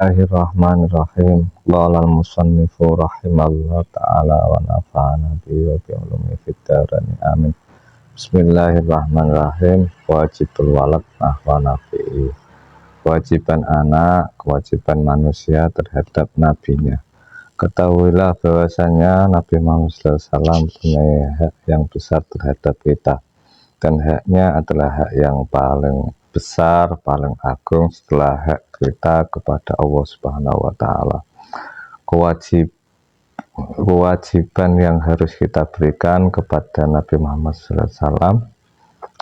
Bismillahirrahmanirrahim. Qala al-musannifu rahimallahu ta'ala wa nafa'ana bihi wa bi ulumi fid darain amin. Bismillahirrahmanirrahim. Wajibul walad nahwa nafi'i. Kewajiban anak, kewajiban manusia terhadap nabinya. Ketahuilah bahwasanya Nabi Muhammad SAW punya hak yang besar terhadap kita, dan haknya adalah hak yang paling besar, paling agung setelah hak kita kepada Allah Subhanahu wa Ta'ala. Kewajiban yang harus kita berikan kepada Nabi Muhammad SAW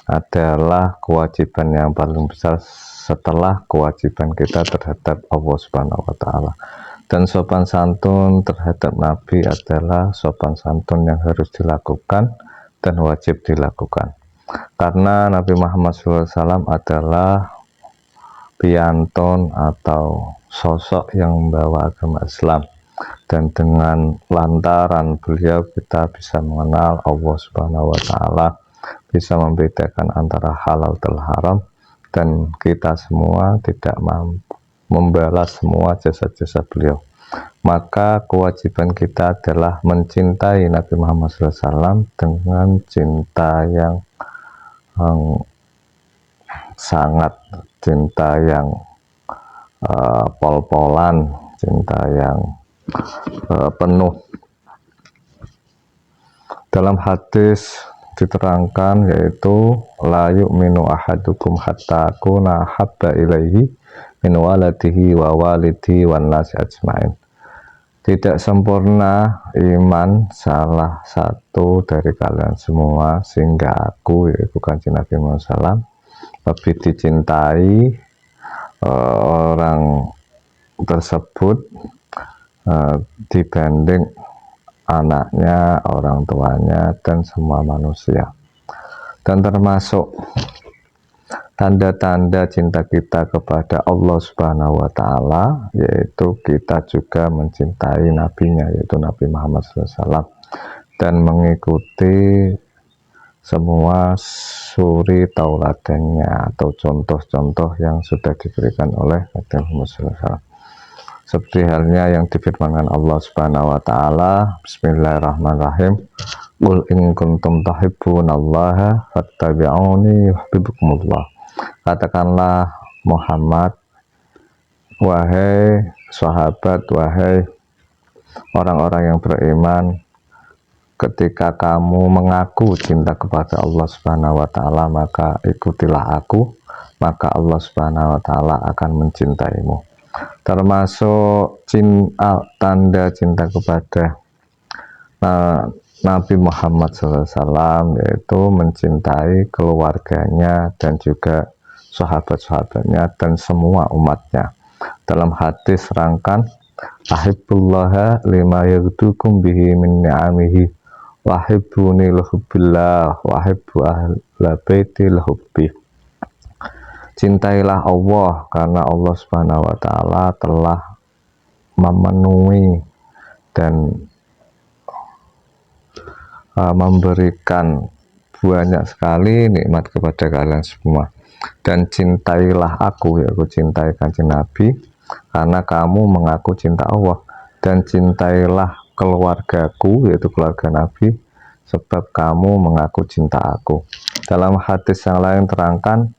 adalah kewajiban yang paling besar setelah kewajiban kita terhadap Allah Subhanahu wa Ta'ala. Dan sopan santun terhadap Nabi adalah sopan santun yang harus dilakukan dan wajib dilakukan, karena Nabi Muhammad SAW adalah piantun atau sosok yang membawa agama Islam, dan dengan lantaran beliau kita bisa mengenal Allah Subhanahu wa Ta'ala, bisa membedakan antara halal dan haram, dan kita semua tidak mampu membalas semua jasa-jasa beliau. Maka kewajiban kita adalah mencintai Nabi Muhammad SAW dengan cinta yang sangat, cinta yang pol-polan, cinta yang penuh. Dalam hadis diterangkan, yaitu la yu'minu ahadukum hatta akuna habba ilaihi min waladihi wa walidihi wan nasi ajmain. Tidak sempurna iman salah satu dari kalian semua sehingga aku, yaitu Kanjeng Nabi Muhammad SAW, lebih dicintai orang tersebut dibanding anaknya, orang tuanya, dan semua manusia. Dan termasuk tanda-tanda cinta kita kepada Allah Subhanahu wa Ta'ala, yaitu kita juga mencintai nabinya, yaitu Nabi Muhammad SAW, dan mengikuti semua suri tauladannya atau contoh-contoh yang sudah diberikan oleh Nabi Muhammad SAW. Seperti halnya yang difirmankan Allah Subhanahu wa Ta'ala, Bismillahirrahmanirrahim. Qul in kuntum tuhibbunallaha fattabi'uni yuhibbukumullah. Katakanlah Muhammad, wahai sahabat, wahai orang-orang yang beriman, ketika kamu mengaku cinta kepada Allah Subhanahu wa Ta'ala, maka ikutilah aku, maka Allah Subhanahu wa Ta'ala akan mencintaimu. Termasuk tanda cinta kepada Nabi Muhammad SAW, yaitu mencintai keluarganya dan juga sahabat-sahabatnya dan semua umatnya. Dalam hadis rangkan, ahibbullaha lima yaghdukum bihi min ni'amihi wahibbuni lahubbillah wahibbu ahla baiti lahubbi. Cintailah Allah karena Allah Subhanahu wa Ta'ala telah memenuhi dan memberikan banyak sekali nikmat kepada kalian semua. Dan cintailah aku, yaitu cintai Kanjeng Nabi, karena kamu mengaku cinta Allah. Dan cintailah keluargaku, yaitu keluarga Nabi, sebab kamu mengaku cinta aku. Dalam hadis yang lain terangkan,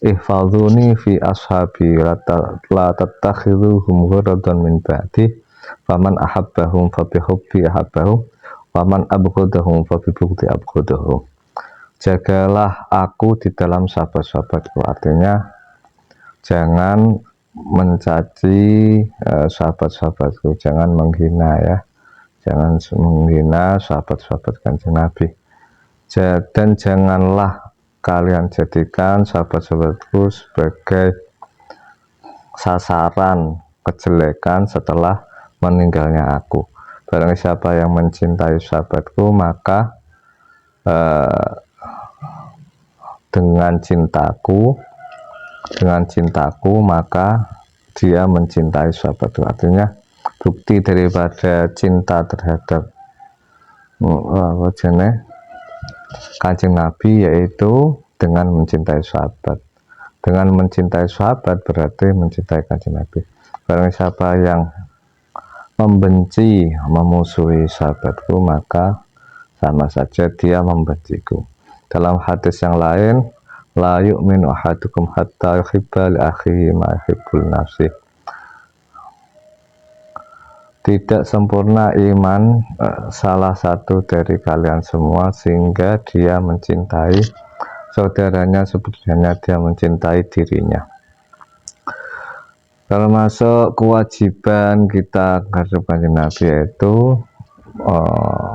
ihfazuni fi ashabi la tattakhidhuhum ghuradan min ba'di faman ahabbahum fa bihubbi ahabbahum waman abghadahum fa bibughdi abghadahum. Jagalah aku di dalam sahabat-sahabatku, artinya jangan mencaci sahabat-sahabatku, jangan menghina, ya, jangan menghina sahabat-sahabat Kanjeng Nabi, dan janganlah kalian jadikan sahabat-sahabatku sebagai sasaran kejelekan setelah meninggalnya aku. Barang siapa yang mencintai sahabatku, maka dengan cintaku maka dia mencintai sahabatku. Artinya bukti daripada cinta terhadap Kanjeng Nabi yaitu dengan mencintai sahabat. Dengan mencintai sahabat berarti mencintai Kanjeng Nabi. Barang siapa yang membenci, memusuhi sahabatku, maka sama saja dia membenciku. Dalam hadis yang lain, la yu'minu ahadukum hatta yuhibba li akhihi ma yuhibbul nafsi. Tidak sempurna iman salah satu dari kalian semua sehingga dia mencintai saudaranya seperti dia mencintai dirinya. Termasuk kewajiban kita terhadap Kanjeng Nabi yaitu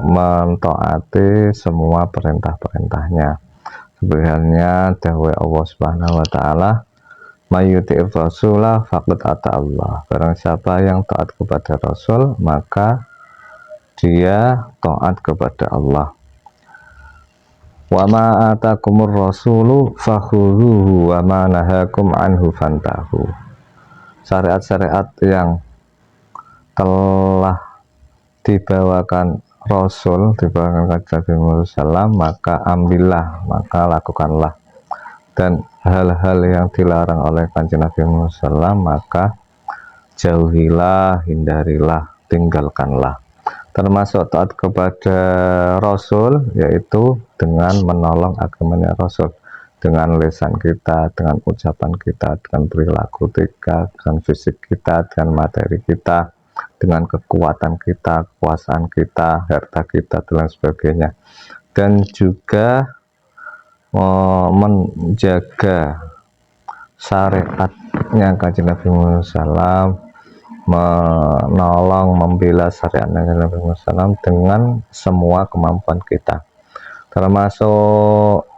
mentaati semua perintah-perintahnya. Sebenarnya dawuh Allah Subhanahu wa taala, "Mayyuti'ir rasulah faqad ata Allah." Barang siapa yang taat kepada Rasul, maka dia taat kepada Allah. Wa ma atakumur rasulu fakhudhuhu wa ma nahakum anhu fantahu. Syariat-syariat yang telah dibawakan Rasul, dibawakan Nabi Muhammad SAW, maka ambillah, maka lakukanlah. Dan hal-hal yang dilarang oleh Kanjeng Nabi Muhammad SAW, maka jauhilah, hindarilah, tinggalkanlah. Termasuk taat kepada Rasul, yaitu dengan menolong agamanya Rasul, dengan lisan kita, dengan ucapan kita, dengan perilaku kita, dengan fisik kita, dengan materi kita, dengan kekuatan kita, kekuasaan kita, harta kita, dan lain sebagainya. Dan juga menjaga syariatnya Kanjeng Nabi Muhammad SAW, menolong, membela syariat Nabi Muhammad SAW dengan semua kemampuan kita. Termasuk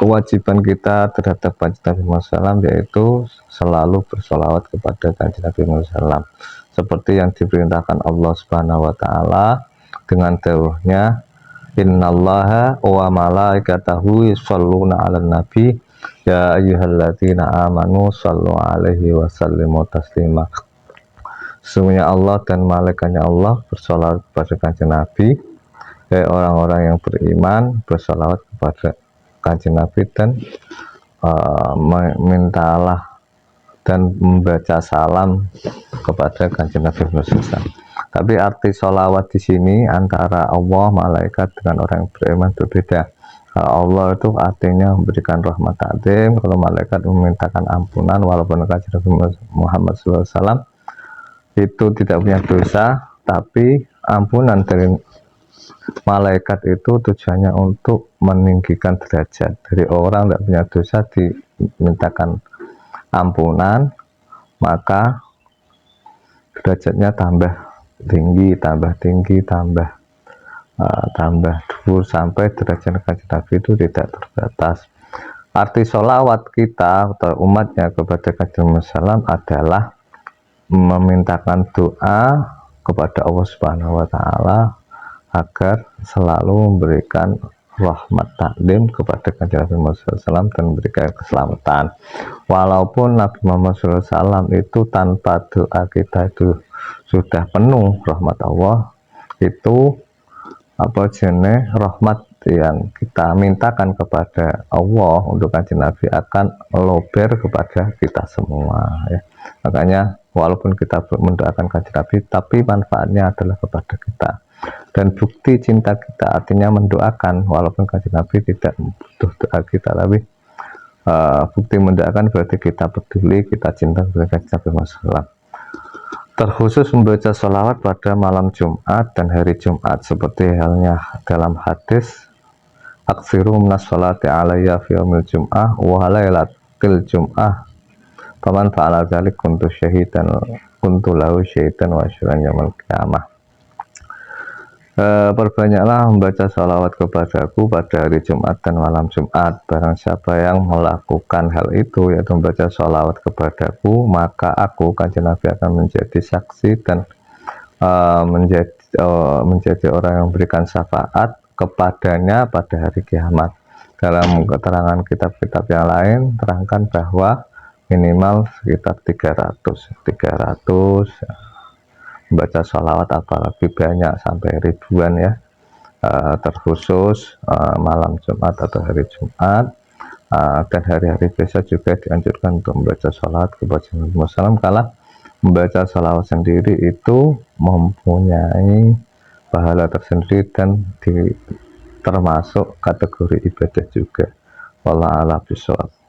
kewajiban kita terhadap Kanjeng Nabi Muhammad SAW yaitu selalu bersolawat kepada Kanjeng Nabi Muhammad SAW, seperti yang diperintahkan Allah Subhanahu wa taala dengan dawuhnya, innallaha wa malaikatahu yusholluna 'alan nabi ya ayyuhalladzina amanu shallu 'alaihi wa sallimu taslima. Sesungguhnya Allah dan malaikatnya Allah bersolawat kepada Kanjeng Nabi, orang-orang yang beriman bersolawat kepada Kanjeng Nabi dan mintalah dan membaca salam kepada Kanjeng Nabi Muhammad. Tapi arti sholawat di sini antara Allah, malaikat dengan orang yang beriman berbeda. Allah itu artinya memberikan rahmat ta'zim, kalau malaikat memintakan ampunan, walaupun Kanjeng Nabi Muhammad SAW itu tidak punya dosa, tapi ampunan dari malaikat itu tujuannya untuk meninggikan derajat. Dari orang tidak punya dosa dimintakan ampunan, maka derajatnya tambah tinggi, tambah dhuwur sampai derajat Kanjeng Nabi itu tidak terbatas. Arti sholawat kita atau umatnya kepada Kanjeng Nabi SAW adalah memintakan doa kepada Allah Subhanahu wa taala agar selalu memberikan rahmat taklim kepada Kanjeng Nabi Muhammad SAW dan memberikan keselamatan. Walaupun Nabi Muhammad SAW itu tanpa doa kita itu sudah penuh rahmat Allah, itu rahmat yang kita mintakan kepada Allah untuk Kanjeng Nabi akan melober kepada kita semua ya. Makanya walaupun kita mendoakan Kanjeng Nabi, tapi manfaatnya adalah kepada kita. Dan bukti cinta kita artinya mendoakan, walaupun Kanjeng Nabi tidak butuh doa kita, tapi bukti mendoakan berarti kita peduli, kita cinta kepada Kanjeng Nabi Muhammad. Terkhusus membaca sholawat pada malam Jumat dan hari Jumat, seperti halnya dalam hadis, aksiru minas sholati alayya fi yaumil jum'ah wa lailatil jum'ah faman fa'ala dzalik kuntu syahidan kuntu lahu syahidan wa asyran yaumil qiyamah. Perbanyaklah membaca sholawat kepadaku pada hari Jumat dan malam Jumat. Barang siapa yang melakukan hal itu, yaitu membaca sholawat kepadaku, maka aku, Kanjeng Nabi, akan menjadi saksi dan menjadi orang yang memberikan syafaat kepadanya pada hari kiamat. Dalam keterangan kitab-kitab yang lain terangkan bahwa minimal sekitar 300 membaca sholawat, apalagi banyak sampai ribuan ya. Terkhusus malam Jumat atau hari Jumat dan hari-hari biasa juga dianjurkan untuk membaca sholawat kepada Nabi Muhammad SAW, membaca sholawat sendiri itu mempunyai pahala tersendiri dan termasuk kategori ibadah juga. Wallahu a'lam bishawab.